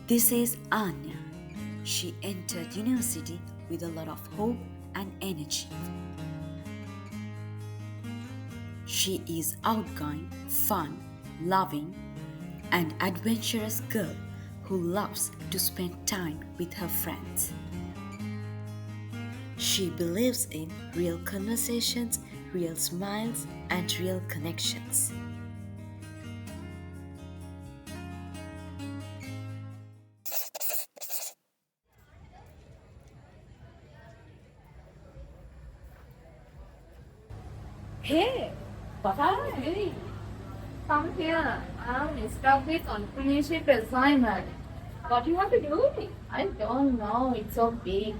This is Anya. She entered university with a lot of hope and energy. She is outgoing, fun, loving, and adventurous girl who loves to spend time with her friends. She believes in real conversations, real smiles, and real connections. Hey, what are you doing? Come here. I'm stuck with entrepreneurship assignment. What do you want to do? I don't know. It's so big.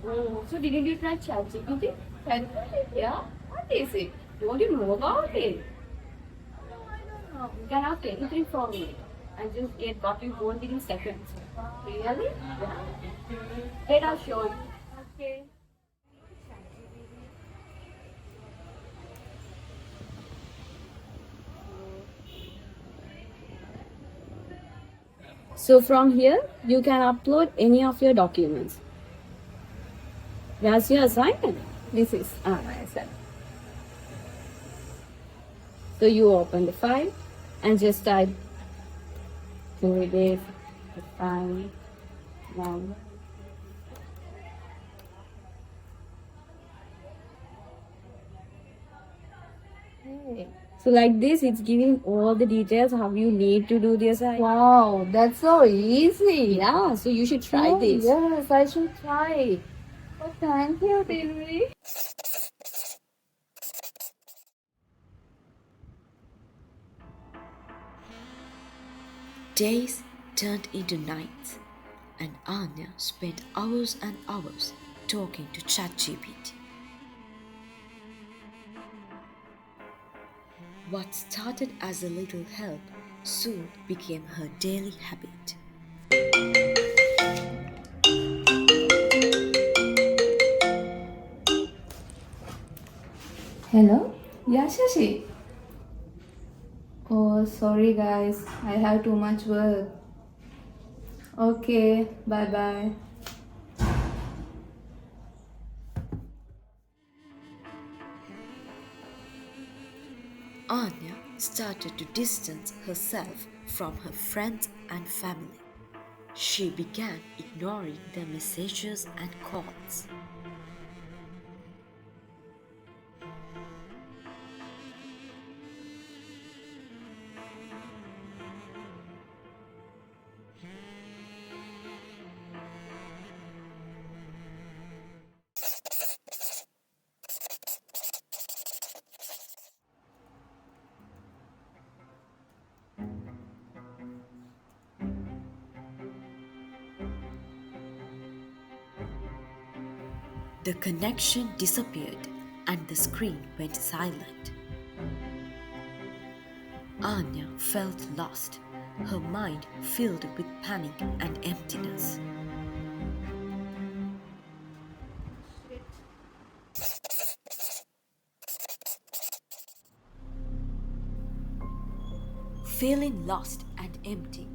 Oh, so didn't you try ChatGPT? ChatGPT? Yeah. What is it? Don't you know about it? No, I don't know. You can ask anything from me. I just get what you want in seconds. Really? Yeah. Let us show you. Okay. So from here, you can upload any of your documents. Where's your assignment? This is my assignment. So you open the file and just type this, the file, now. Hey. So like this, it's giving all the details how you need to do the assignment. Wow, that's so easy. Yeah, so you should try this. Yes, I should try. Oh, thank you, Devi. Days turned into nights, and Anya spent hours and hours talking to ChatGPT. What started as a little help soon became her daily habit. Hello? Yeah, Shashi. Oh, sorry guys. I have too much work. Okay, bye bye. Anya started to distance herself from her friends and family. She began ignoring their messages and calls. The connection disappeared and the screen went silent. Anya felt lost, her mind filled with panic and emptiness. Feeling lost and empty,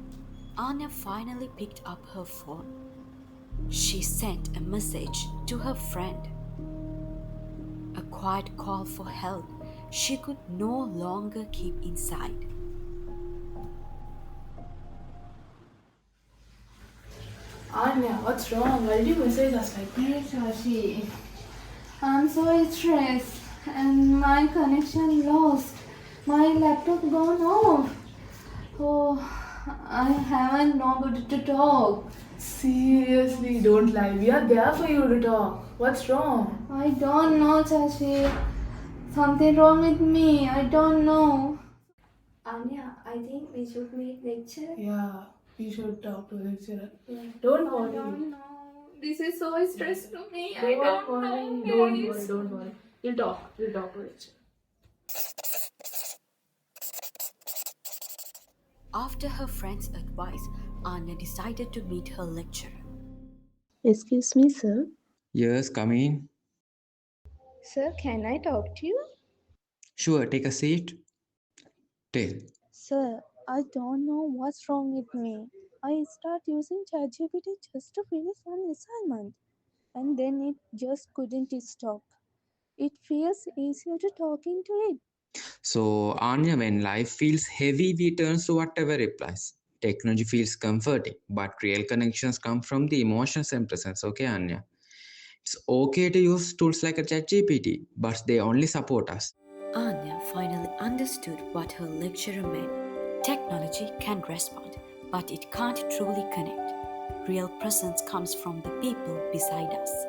Anya finally picked up her phone. She sent a message to her friend. A quiet call for help she could no longer keep inside. Anya, what's wrong? Why did you message us like that? Hey Shashi, I'm so stressed and my connection lost. My laptop gone off. Oh, I haven't nobody to talk. Seriously, don't lie. We are there for you to talk. What's wrong? I don't know, Shashi. Something wrong with me. I don't know. Anya, I think we should meet lecture. Yeah, we should talk to the lecturer. Yeah. Don't I worry. don't know. This is so stressful to me. I Don't don't worry. know. Don't guys. worry. Don't worry. We'll talk. We'll talk to the lecturer. After her friend's advice, Anya decided to meet her lecturer. Excuse me, sir. Yes, come in. Sir, can I talk to you? Sure, take a seat. Tell. Sir, I don't know what's wrong with me. I start using ChatGPT just to finish one assignment, and then it just couldn't stop. It feels easier to talking to it. So, Anya, when life feels heavy, we turn to whatever replies. Technology feels comforting, but real connections come from the emotions and presence. Okay, Anya? It's okay to use tools like a ChatGPT, but they only support us. Anya finally understood what her lecturer meant. Technology can respond, but it can't truly connect. Real presence comes from the people beside us.